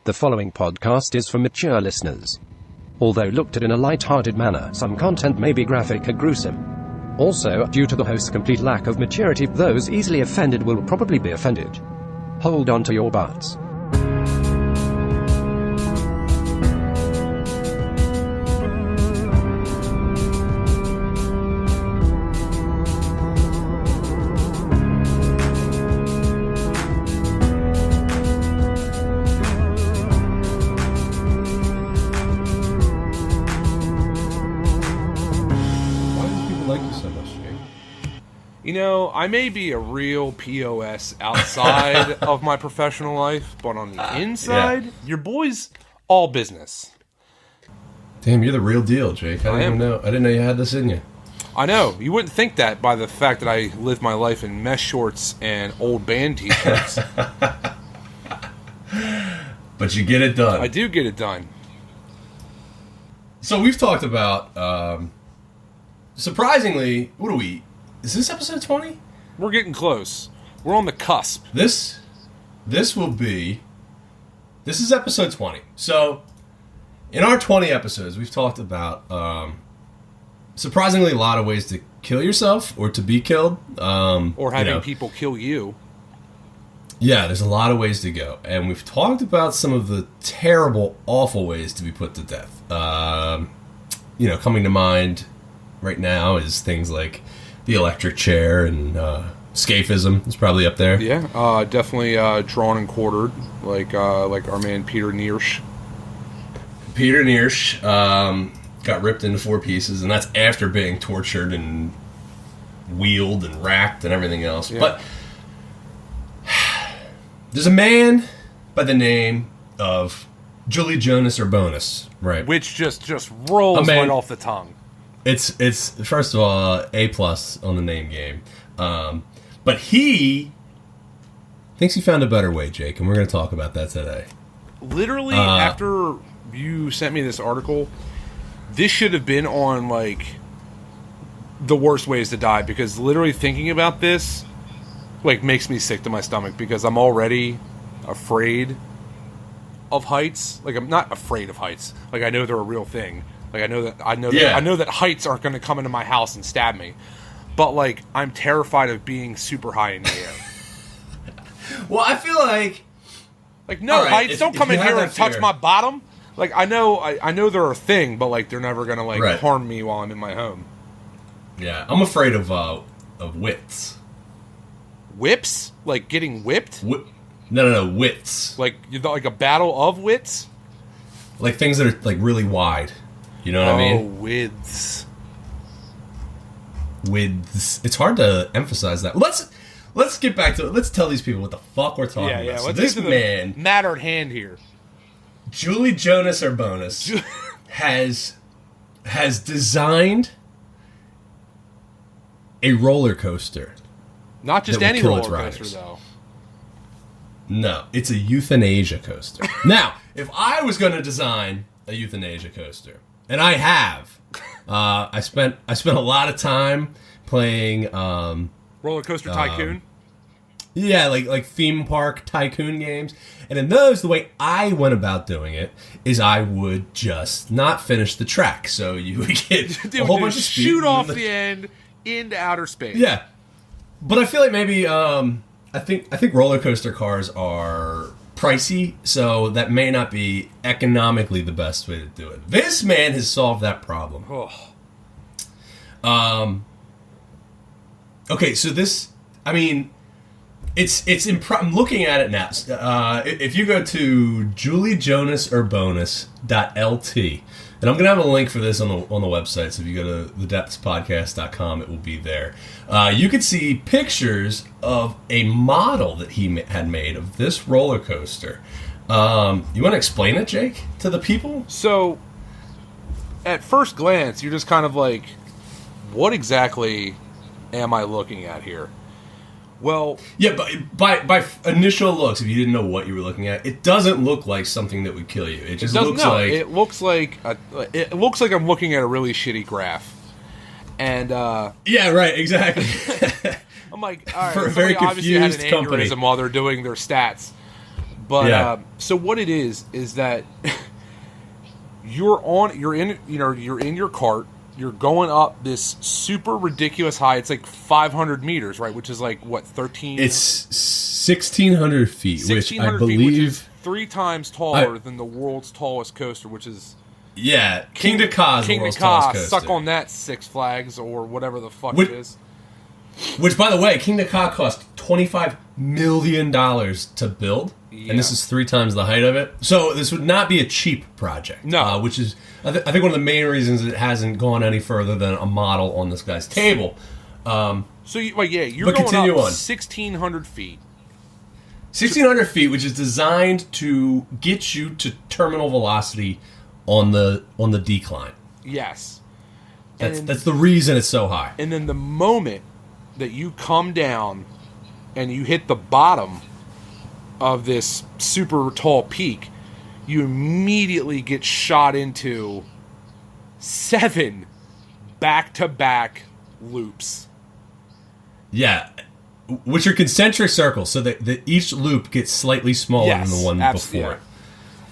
The following podcast is for mature listeners. Although looked at in a light-hearted manner, some content may be graphic and gruesome. Also, due to the host's complete lack of maturity, those easily offended will probably be offended. Hold on to your butts. You know, I may be a real POS outside of my professional life, but on the inside, your boy's all business. Damn, you're the real deal, Jake. I didn't know you had this in you. I know. You wouldn't think that by the fact that I live my life in mesh shorts and old band t-shirts. But you get it done. I do get it done. So we've talked about, surprisingly, is this episode 20? We're getting close. We're on the cusp. This is episode 20. So, in our 20 episodes, we've talked about, surprisingly, a lot of ways to kill yourself or to be killed. Or having people kill you. Yeah, there's a lot of ways to go. And we've talked about some of the terrible, awful ways to be put to death. Coming to mind right now is things like the electric chair and scaphism is probably up there. Yeah, definitely drawn and quartered, like our man Peter Niersch. Peter Niersch got ripped into 4 pieces, and that's after being tortured and wheeled and racked and everything else. Yeah. But there's a man by the name of Julijonas Urbonas, right? Which just rolls right off the tongue. It's first of all A+ on the name game, but he thinks he found a better way, Jake, and we're going to talk about that today. Literally, after you sent me this article, this should have been on like the worst ways to die, because literally thinking about this like makes me sick to my stomach, because I'm already afraid of heights. Like, I'm not afraid of heights. Like, I know they're a real thing. Like, I know that heights aren't going to come into my house and stab me. But, like, I'm terrified of being super high in the air. Well, I feel like... no, right, heights, don't come in here and touch my bottom. Like, I know they're a thing, but, like, they're never going to, harm me while I'm in my home. Yeah, I'm afraid of whips. Whips? Like, getting whipped? No, wits. Like a battle of wits? Like, things that are, like, really wide. You know what I mean? Oh, widths. It's hard to emphasize that. Let's get back to it. Let's tell these people what the fuck we're talking about. So let's this get to man, the matter at hand here, Julijonas Urbonas, has designed a roller coaster. Not just any roller coaster, though. No, it's a euthanasia coaster. Now, if I was going to design a euthanasia coaster, and I have, I spent a lot of time playing Roller Coaster Tycoon. Yeah, like theme park tycoon games, and in those, the way I went about doing it is I would just not finish the track, so you would get a whole bunch of speed, shoot off the end into outer space. Yeah, but I feel like maybe I think roller coaster cars are pricey, so that may not be economically the best way to do it. This man has solved that problem. Okay, so this, I mean, I'm looking at it now. If you go to julijonasurbonas.lt, and I'm going to have a link for this on the website, so if you go to thedepthspodcast.com, it will be there. You could see pictures of a model that he had made of this roller coaster. You want to explain it, Jake, to the people? So, at first glance, you're just kind of like, what exactly am I looking at here? Well, yeah, but by initial looks, if you didn't know what you were looking at, it doesn't look like something that would kill you. It just looks like it looks like I'm looking at a really shitty graph. And yeah, right, exactly. I'm like, all right, for a very obviously had an confused company aneurysm while they're doing their stats. But so what it is that you're in your cart. You're going up this super ridiculous high. It's like 500 meters, right? Which is like what 13. It's 1,600 feet, which I believe which is 3 times taller than the world's tallest coaster, which is King Ka is the world's tallest coaster. Suck on that, Six Flags or whatever the fuck it is. Which, by the way, King Ka cost $25 million to build, and this is 3 times the height of it. So this would not be a cheap project. No. Which is, I think, one of the main reasons it hasn't gone any further than a model on this guy's table. You're going up 1,600 feet. 1,600 feet, which is designed to get you to terminal velocity on the decline. Yes. That's the reason it's so high. And then the moment that you come down and you hit the bottom of this super tall peak, you immediately get shot into 7 back-to-back loops. Yeah, which are concentric circles, so that each loop gets slightly smaller than the one before.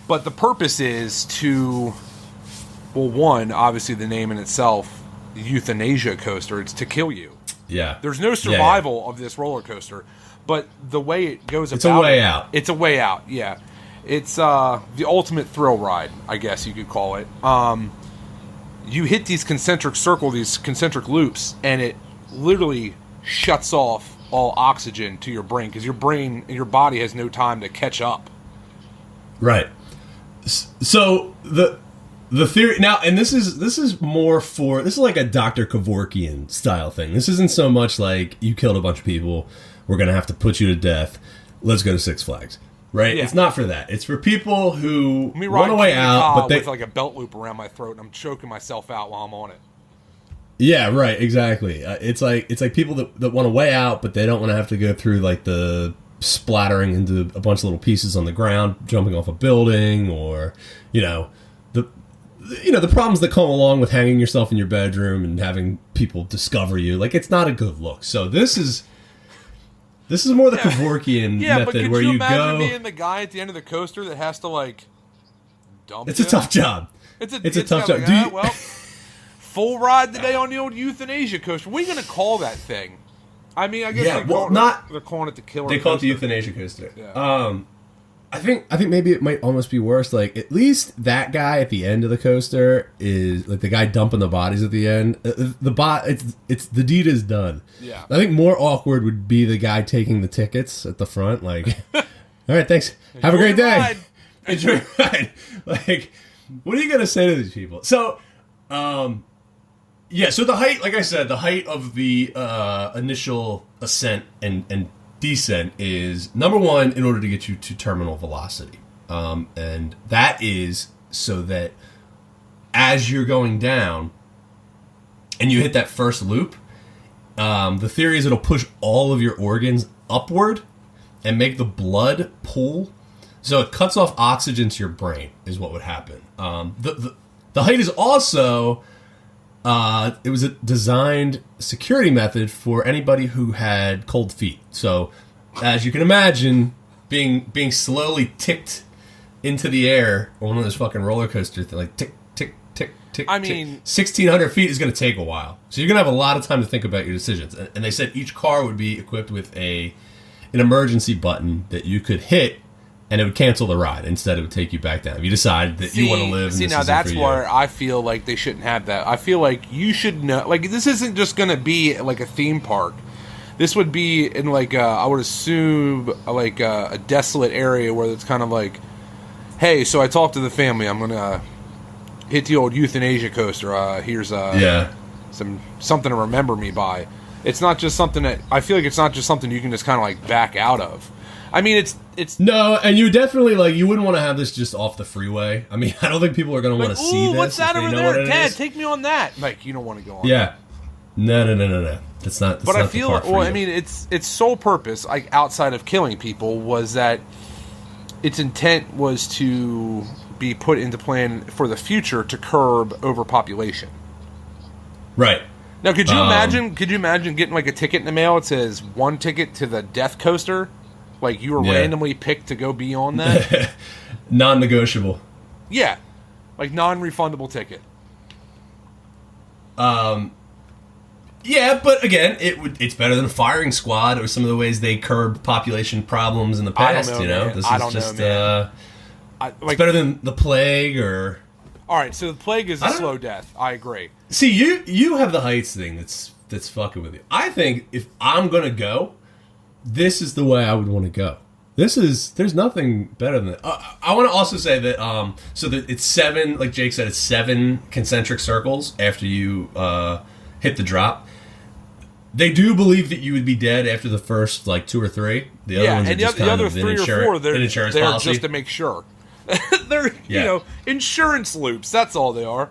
But the purpose is to, well, one, obviously the name in itself, the euthanasia coaster, it's to kill you. Yeah. There's no survival of this roller coaster, but the way it goes it's a way out. It's a way out, yeah. It's the ultimate thrill ride, I guess you could call it. You hit these concentric loops, and it literally shuts off all oxygen to your brain, because your body has no time to catch up. Right. So the theory now, and this is more for, this is like a Dr. Kevorkian style thing. This isn't so much like you killed a bunch of people, we're gonna have to put you to death, let's go to Six Flags, right? Yeah. It's not for that. It's for people who run away out, but with like a belt loop around my throat, and I'm choking myself out while I'm on it. Yeah, right, exactly. It's like people that want to way out, but they don't want to have to go through like the splattering into a bunch of little pieces on the ground, jumping off a building, or the problems that come along with hanging yourself in your bedroom and having people discover you. Like, it's not a good look. So this is more the Kevorkian method, where you go. Yeah, but could you imagine being the guy at the end of the coaster that has to like dump? It's a tough job. It's a tough job. Well, full ride today on the old euthanasia coaster. What are you going to call that thing? I mean, I guess they're calling it the killer. They call it the euthanasia coaster. Yeah. I think maybe it might almost be worse. Like, at least that guy at the end of the coaster is like the guy dumping the bodies at the end. It's the deed is done. Yeah. I think more awkward would be the guy taking the tickets at the front. Like, all right, thanks. Have a great day. Enjoy your ride. Like, what are you gonna say to these people? So, so the height, like I said, the height of the initial ascent and descent is, number one, in order to get you to terminal velocity. And that is so that as you're going down and you hit that first loop, the theory is it'll push all of your organs upward and make the blood pool. So it cuts off oxygen to your brain is what would happen. The height is also... it was a designed security method for anybody who had cold feet. So, as you can imagine, being slowly ticked into the air on one of those fucking roller coasters, like tick, tick, tick, tick. I mean, 1,600 feet is going to take a while, so you're going to have a lot of time to think about your decisions. And they said each car would be equipped with an emergency button that you could hit, and it would cancel the ride. Instead, it would take you back down. If you decide that you want to live, and this now isn't that's for you. where I feel like they shouldn't have that. I feel like you should know. Like, this isn't just going to be like a theme park. This would be in like I would assume like a desolate area where it's kind of like, hey, so I talked to the family. I'm gonna hit the old euthanasia coaster. Here's something to remember me by. It's not just something that I feel like it's not just something you can just kind of like back out of. I mean, it's no, and you definitely you wouldn't want to have this just off the freeway. I mean, I don't think people are going to want to see this. What's that over there, Dad? Take me on that. Like, you don't want to go on. Yeah, no. That's not. But I feel, I mean, its sole purpose, like outside of killing people, was that its intent was to be put into plan for the future to curb overpopulation. Right. Now, could you imagine? Could you imagine getting like a ticket in the mail? It says 1 ticket to the death coaster. Like, you were randomly picked to go be on that? Non-negotiable. Yeah. Like, non-refundable ticket. Yeah, but again, it's better than a firing squad or some of the ways they curbed population problems in the past. I don't know, man. This I is don't just know, man. it's better than the plague or. All right, so the plague is a slow death. I agree. See, you have the heights thing that's fucking with you. I think if I'm gonna go, this is the way I would want to go. There's nothing better than that. I want to also say that so that it's 7, like Jake said, it's 7 concentric circles after you hit the drop. They do believe that you would be dead after the first, like, 2 or 3. The other ones are just the kind other of 3 or 4, they're policy. just to make sure. They're, you know, insurance loops. That's all they are.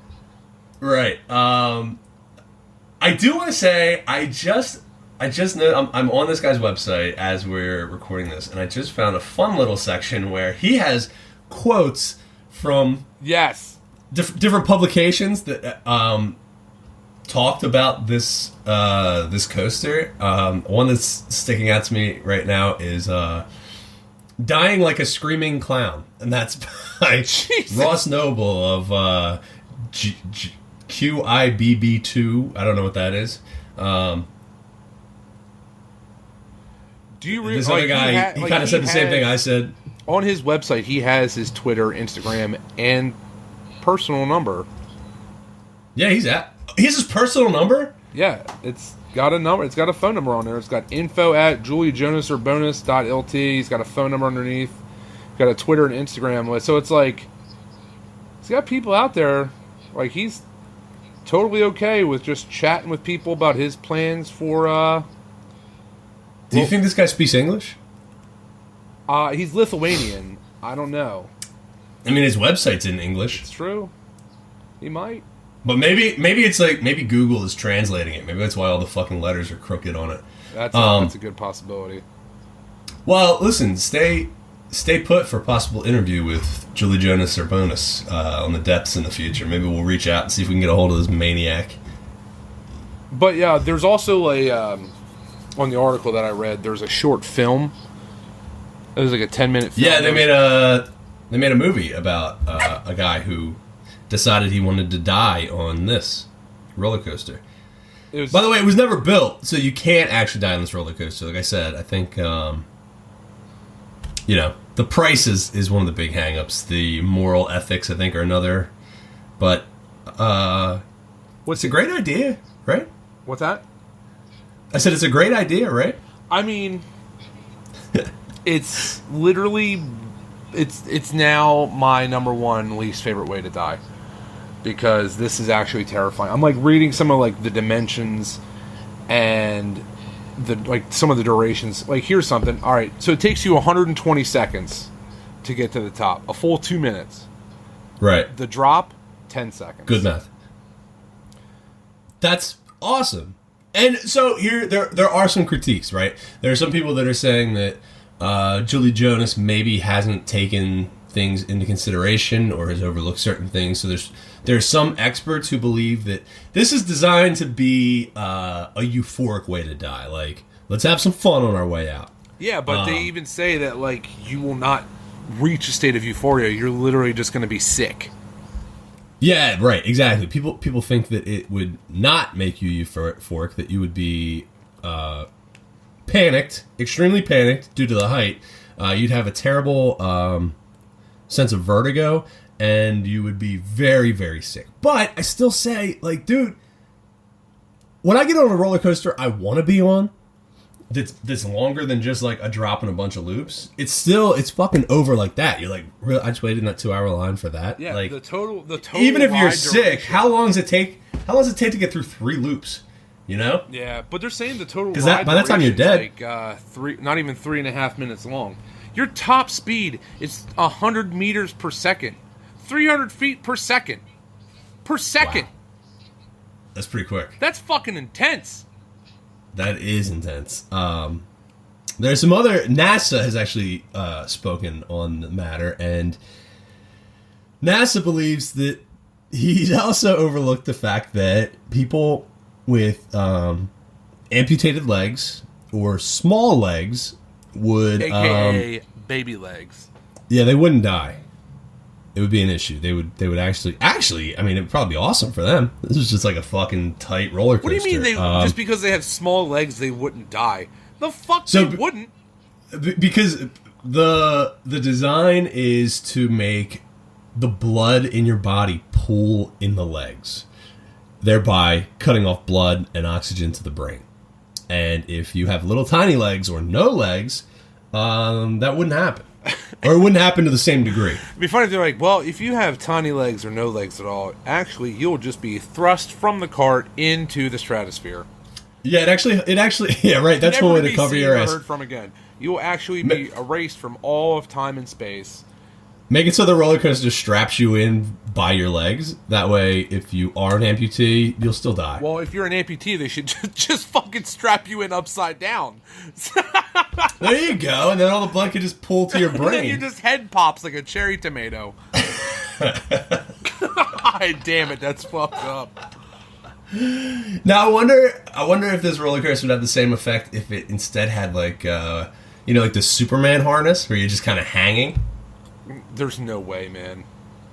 Right. I do want to say, I just know I'm on this guy's website as we're recording this, and I just found a fun little section where he has quotes from different publications that talked about this this coaster. One that's sticking out to me right now is "Dying Like a Screaming Clown," and that's by Ross Noble of QIBB2. I don't know what that is. Do you this other guy? He kind of said the same thing I said. On his website, he has his Twitter, Instagram, and personal number. Yeah, he has his personal number. Yeah, it's got a number. It's got a phone number on there. It's got info@julijonasurbonas.lt. He's got a phone number underneath. Got a Twitter and Instagram list. So it's like he's got people out there. Like, he's totally okay with just chatting with people about his plans for. Do you think this guy speaks English? He's Lithuanian. I don't know. I mean, his website's in English. It's true. He might. But maybe it's like, maybe Google is translating it. Maybe that's why all the fucking letters are crooked on it. That's a good possibility. Well, listen, stay put for a possible interview with Julijonas Urbonas on the depths in the future. Maybe we'll reach out and see if we can get a hold of this maniac. But yeah, there's also on the article that I read, there's a short film. It was like a 10-minute film. Yeah, they made a movie about a guy who decided he wanted to die on this roller coaster. By the way, it was never built, so you can't actually die on this roller coaster. Like I said, I think the price is one of the big hang-ups. The moral ethics, I think, are another. But it's a great idea, right? What's that? I said it's a great idea, right? I mean, it's literally, it's now my number 1 least favorite way to die, because this is actually terrifying. I'm like reading some of like the dimensions and some of the durations. Like, here's something. All right, so it takes you 120 seconds to get to the top, a full 2 minutes. Right. The drop, 10 seconds. Good math. That's awesome. And so here, there are some critiques, right? There are some people that are saying that Julijonas maybe hasn't taken things into consideration or has overlooked certain things. So there's some experts who believe that this is designed to be a euphoric way to die. Like, let's have some fun on our way out. Yeah, but they even say that, like, you will not reach a state of euphoria. You're literally just going to be sick. Yeah, right, exactly. People think that it would not make you euphoric, that you would be panicked, extremely panicked due to the height. You'd have a terrible sense of vertigo, and you would be very, very sick. But I still say, like, dude, when I get on a roller coaster I want to be on, that's longer than just like a drop in a bunch of loops, it's fucking over like that. You're like, really? I just waited in that 2-hour line for that. Yeah, like, the total. Even if you're sick, duration. how long does it take to get through 3 loops? You know? Yeah, but they're saying the total. Because by that time you're dead. Like not even 3.5 minutes long. Your top speed is 100 meters per second, 300 feet per second, Wow. That's pretty quick. That's fucking intense. That is intense. There's some other... NASA has actually spoken on the matter, and NASA believes that he's also overlooked the fact that people with amputated legs or small legs would, AKA baby legs. Yeah, they wouldn't die. It would be an issue. They would actually, I mean, it would probably be awesome for them. This is just like a fucking tight roller coaster. What do you mean just because they have small legs, they wouldn't die? The fuck they wouldn't? Because the design is to make the blood in your body pool in the legs, thereby cutting off blood and oxygen to the brain. And if you have little tiny legs or no legs, that wouldn't happen. Or it wouldn't happen to the same degree. It'd be funny if they're like, well, if you have tiny legs or no legs at all, actually, you'll just be thrust from the cart into the stratosphere. Yeah, it actually, yeah, right. That's one way to cover your ass. Heard from again. You will actually be erased from all of time and space. Make it so the roller coaster straps you in by your legs. That way, if you are an amputee, you'll still die. Well, if you're an amputee, they should just fucking strap you in upside down. There you go, and then all the blood can just pull to your brain. And then you just head pops like a cherry tomato. Damn it, that's fucked up. Now I wonder if this roller coaster would have the same effect if it instead had like like the Superman harness where you're just kind of hanging. There's no way, man.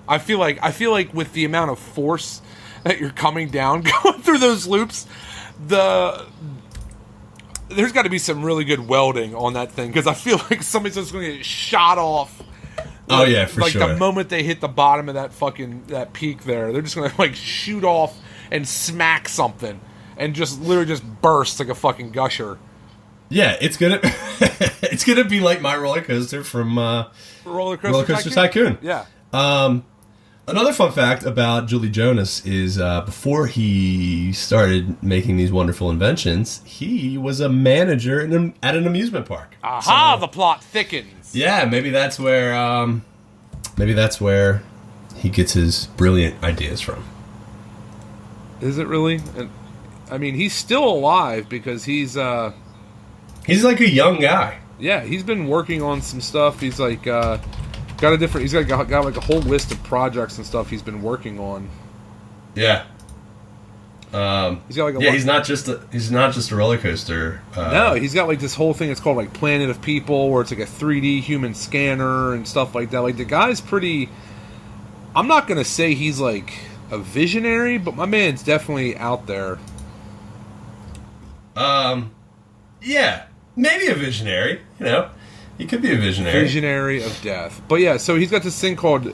I feel like with the amount of force that you're coming down, going through those loops, there's got to be some really good welding on that thing, because I feel like somebody's just going to get shot off. Oh yeah, for sure. Like the moment they hit the bottom of that peak there, they're just going to like shoot off and smack something and just literally just burst like a fucking gusher. Yeah, it's gonna be like my roller coaster from Roller Coaster Tycoon. Yeah. Another fun fact about Julijonas is before he started making these wonderful inventions, he was a manager at an amusement park. Aha! So, the plot thickens. Yeah, maybe that's where he gets his brilliant ideas from. Is it really? I mean, he's still alive because he's like a young guy. Yeah, he's been working on some stuff. He's like got like a whole list of projects and stuff he's been working on. Yeah. He's got like he's not just a roller coaster. No, he's got like this whole thing. It's called like Planet of People, where it's like a 3D human scanner and stuff like that. Like the guy's pretty. I'm not gonna say he's like a visionary, but my man's definitely out there. Yeah, maybe a visionary. He could be a visionary. Visionary of death. But yeah, so he's got this thing called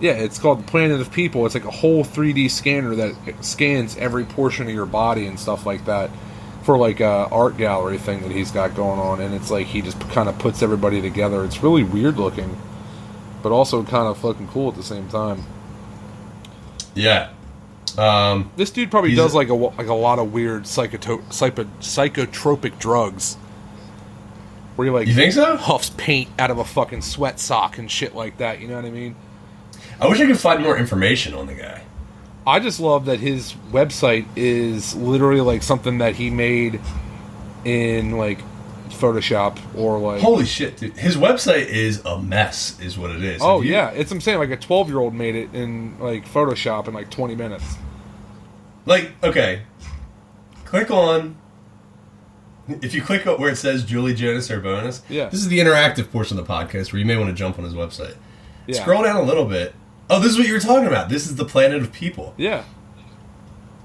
it's called Planet of People. It's like a whole 3D scanner that scans every portion of your body and stuff like that for like a art gallery thing that he's got going on. And it's like he just kind of puts everybody together. It's really weird looking, but also kind of fucking cool at the same time. Yeah. This dude probably does like a lot of weird psychotropic drugs. Where he like, you think so? Huffs paint out of a fucking sweat sock and shit like that. You know what I mean? I wish I could find more information on the guy. I just love that his website is literally like something that he made in like Photoshop or like. Holy shit, dude! His website is a mess, is what it is. Oh yeah, I'm saying like a 12-year-old made it in like Photoshop in like 20 minutes. Like, okay, click on. If you click where it says Julijonas Urbonas, this is the interactive portion of the podcast where you may want to jump on his website. Yeah. Scroll down a little bit. Oh, this is what you were talking about. This is the Planet of People. Yeah.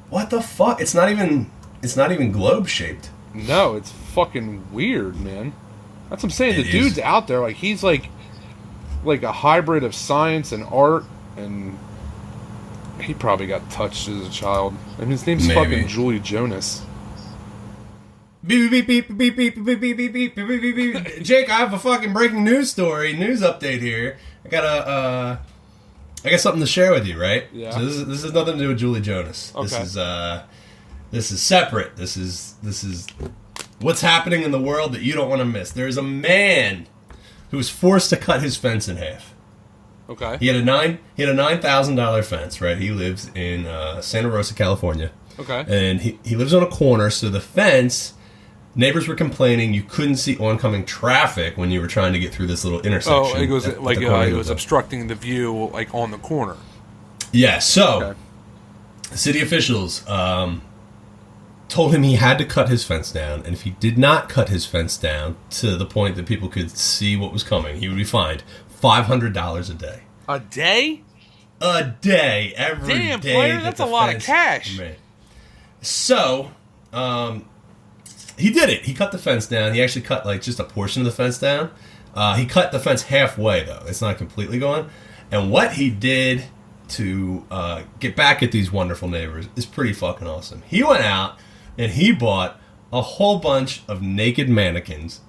What the fuck? It's not even globe shaped. No, it's fucking weird, man. That's what I'm saying. The dude's out there, like he's like a hybrid of science and art, and he probably got touched as a child. I mean, his name's fucking Julijonas. Beep, beep, beep, beep, beep, beep, beep, beep, beep, beep, beep, beep. Jake, I have a fucking breaking news update here. I got something to share with you, right? Yeah. So this has nothing to do with Julijonas. Okay. This is separate. This is what's happening in the world that you don't want to miss. There's a man who was forced to cut his fence in half. Okay. He had a $9,000 fence, right? He lives in Santa Rosa, California. Okay. And he lives on a corner, so the fence. Neighbors were complaining you couldn't see oncoming traffic when you were trying to get through this little intersection. Oh, it was like it was obstructing the view, like on the corner. Yeah. So, city officials told him he had to cut his fence down, and if he did not cut his fence down to the point that people could see what was coming, he would be fined $500 a day. A day? A day. Every Damn, day. player, that's a lot of cash. Right. So, he did it. He cut the fence down. He actually cut, like, just a portion of the fence down. He cut the fence halfway, though. It's not completely gone. And what he did to get back at these wonderful neighbors is pretty fucking awesome. He went out and he bought a whole bunch of naked mannequins,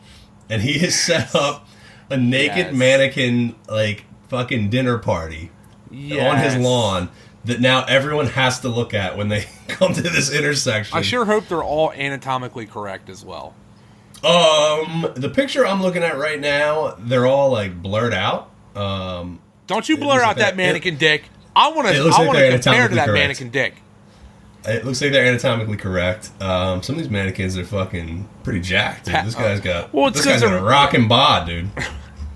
and he has set up a naked mannequin, like, fucking dinner party on his lawn that now everyone has to look at when they come to this intersection. I sure hope they're all anatomically correct as well. The picture I'm looking at right now, they're all, like, blurred out. Don't you blur out that mannequin dick. I want to compare to that mannequin dick. It looks like they're anatomically correct. Some of these mannequins are fucking pretty jacked. Dude. This guy's got a rockin' bod, dude.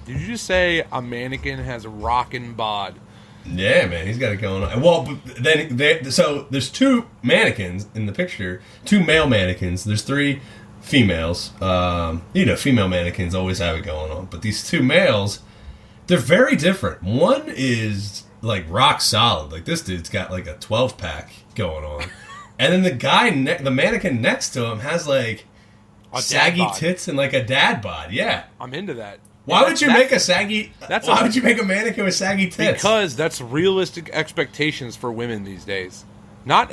Did you just say a mannequin has a rockin' bod? Yeah, man, he's got it going on. Well, then so there's two mannequins in the picture, two male mannequins. There's three females. Female mannequins always have it going on, but these two males, they're very different. One is like rock solid. Like this dude's got like a 12-pack going on. And then the guy, the mannequin next to him has like saggy tits and like a dad bod. Yeah. I'm into that. Why would you make why would you make a mannequin with saggy tits? Because that's realistic expectations for women these days. No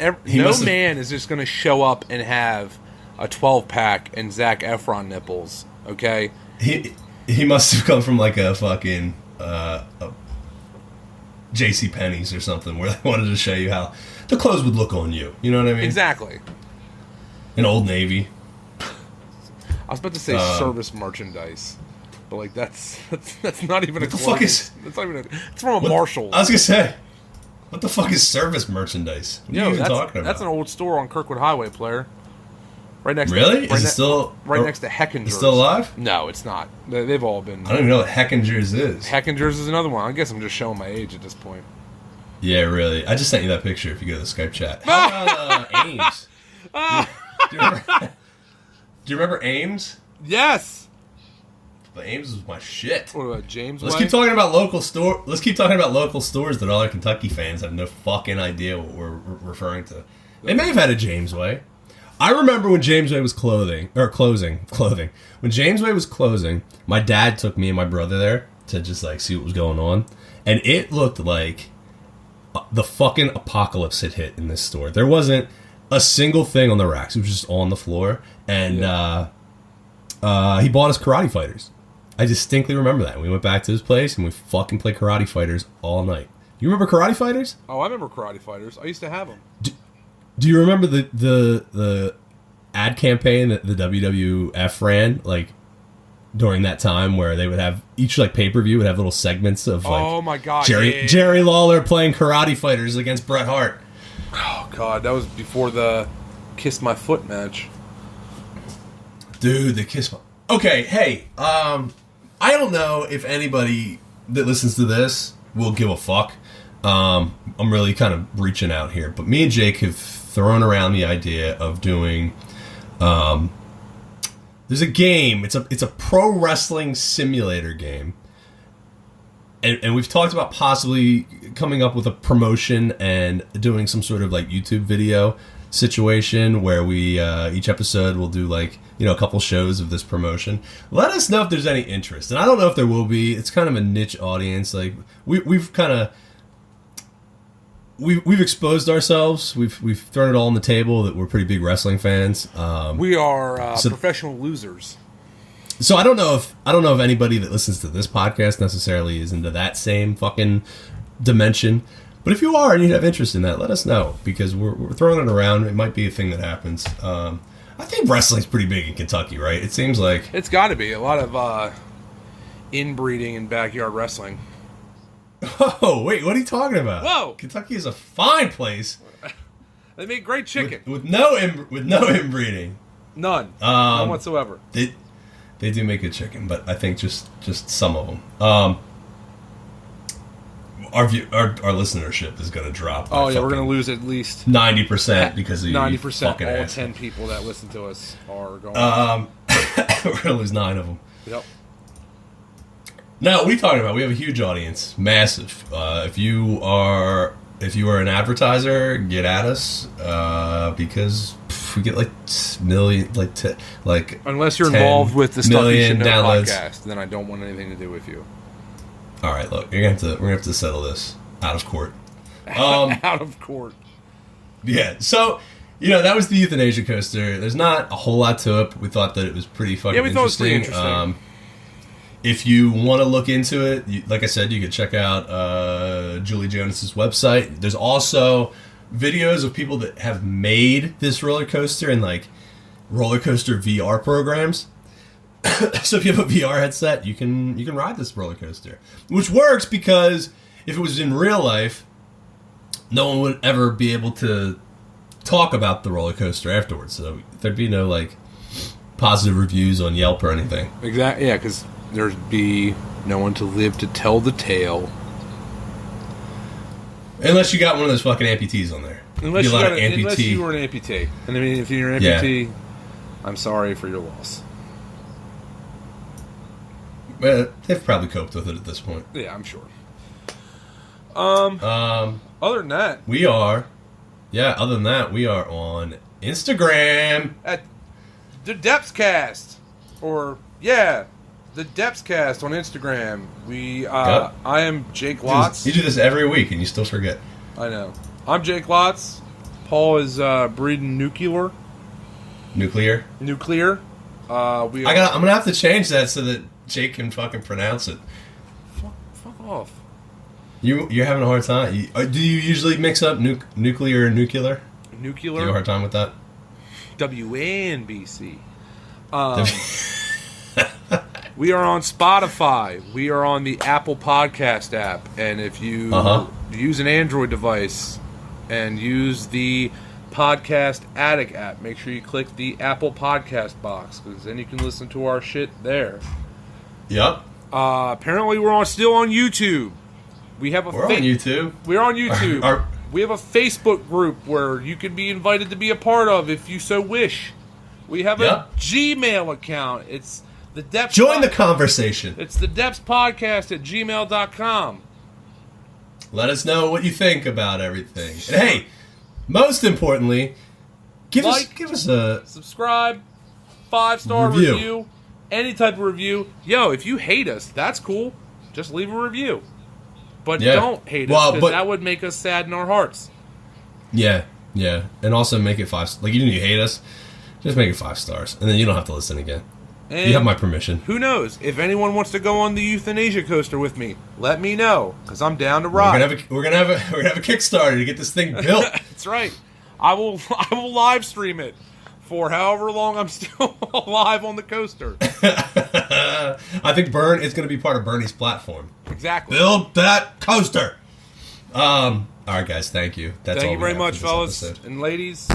man is just going to show up and have a 12-pack and Zac Efron nipples, okay? He must have come from like a fucking J.C. Penney's or something where they wanted to show you how the clothes would look on you. You know what I mean? Exactly. An Old Navy. I was about to say service merchandise, but like that's not even what the fuck is? That's not even. It's from a Marshalls. I was gonna say, what the fuck is service merchandise? What are you even talking about? That's an old store on Kirkwood Highway, player. Right next. Really? Is it still right next to Heckinger's? It's still alive? No, it's not. They've all been. I don't even know what Heckinger's is. Heckinger's is another one. I guess I'm just showing my age at this point. Yeah, really. I just sent you that picture. If you go to the Skype chat. How about Ames? Do you remember Ames? Yes. But Ames was my shit. What about James? Let's keep talking about local stores that all our Kentucky fans have no fucking idea what we're referring to. They may have had a James Way. I remember when James Way was closing. When James Way was closing, my dad took me and my brother there to just like see what was going on, and it looked like the fucking apocalypse had hit in this store. There wasn't a single thing on the racks. It was just on the floor, and he bought us Karate Fighters. I distinctly remember that. We went back to his place and we fucking played Karate Fighters all night. You remember Karate Fighters? Oh, I remember Karate Fighters. I used to have them. Do you remember the ad campaign that the WWF ran, like, during that time, where they would have each like pay-per-view would have little segments of like, oh my god, Jerry Lawler playing Karate Fighters against Bret Hart. Oh god, that was before the Kiss My Foot match. Dude, the Kiss My... Okay, hey, I don't know if anybody that listens to this will give a fuck. I'm really kind of reaching out here, but me and Jake have thrown around the idea of doing there's a game, it's a pro wrestling simulator game, and we've talked about possibly coming up with a promotion and doing some sort of like YouTube video situation where we each episode we'll do like, you know, a couple shows of this promotion. Let us know if there's any interest, and I don't know if there will be. It's kind of a niche audience. Like we've kind of We've exposed ourselves. We've thrown it all on the table that we're pretty big wrestling fans. We are professional losers. So I don't know if anybody that listens to this podcast necessarily is into that same fucking dimension. But if you are and you have interest in that, let us know, because we're throwing it around. It might be a thing that happens. I think wrestling's pretty big in Kentucky, right? It seems like it's got to be a lot of inbreeding in backyard wrestling. Oh, wait, what are you talking about? Whoa! Kentucky is a fine place. They make great chicken. With no inbreeding. None. None whatsoever. They do make good chicken, but I think just some of them. our listenership is going to drop. Oh yeah, we're going to lose at least 90% because of 90%. Fucking all ass. 10 people that listen to us are going. We're going to lose 9 of them. Yep. Now, what are you talking about? We have a huge audience, massive. If you are an advertiser, get at us because we get like million, unless you're involved with the Stuff You Should Know downloads. podcast, then I don't want anything to do with you. All right, look, we're gonna have to settle this out of court. Out of court. Yeah. So, that was the euthanasia coaster. There's not a whole lot to it, but we thought that it was pretty fucking we thought it was pretty interesting. interesting. If you want to look into it, like I said, you can check out Julijonas' website. There's also videos of people that have made this roller coaster and like roller coaster VR programs. So if you have a VR headset, you can ride this roller coaster, which works because if it was in real life, no one would ever be able to talk about the roller coaster afterwards. So there'd be no like positive reviews on Yelp or anything. Exactly. Yeah, because there'd be no one to live to tell the tale. Unless you got one of those fucking amputees on there. Unless you were an amputee. And I mean, if you're an amputee, I'm sorry for your loss. Well, they've probably coped with it at this point. Yeah, I'm sure. Other than that, we are on Instagram at the Depthscast, or the Depthscast on Instagram. Yep. I am Jake Lotz. You do this every week and you still forget. I know. I'm Jake Lotz. Paul is breeding nuclear. I'm gonna have to change that so that Jake can fucking pronounce it. Fuck off. You're having a hard time. Do you usually mix up nuclear and nuclear? Nuclear. You have a hard time with that? WNBC. We are on Spotify. We are on the Apple Podcast app. And if you use an Android device and use the Podcast Addict app, make sure you click the Apple Podcast box, because then you can listen to our shit there. Yep. Apparently we're still on YouTube. We're on YouTube. We're on YouTube. We have a Facebook group where you can be invited to be a part of if you so wish. We have a Gmail account. It's the Depths. Join the conversation. It's the Depthspodcast at gmail.com. Let us know what you think about everything. And hey, most importantly, give us a subscribe, 5-star review, any type of review. Yo, if you hate us, that's cool. Just leave a review. But don't hate us, because that would make us sad in our hearts. Yeah. And also make it 5. Like, even if you hate us, just make it 5 stars. And then you don't have to listen again. And you have my permission. Who knows? If anyone wants to go on the euthanasia coaster with me, let me know, because I'm down to ride. We're gonna have a Kickstarter to get this thing built. That's right. I will live stream it for however long I'm still alive on the coaster. I think it's going to be part of Bernie's platform. Exactly. Build that coaster. All right, guys. Thank you. Thank you very much, fellas and ladies.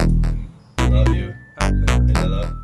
Love you. And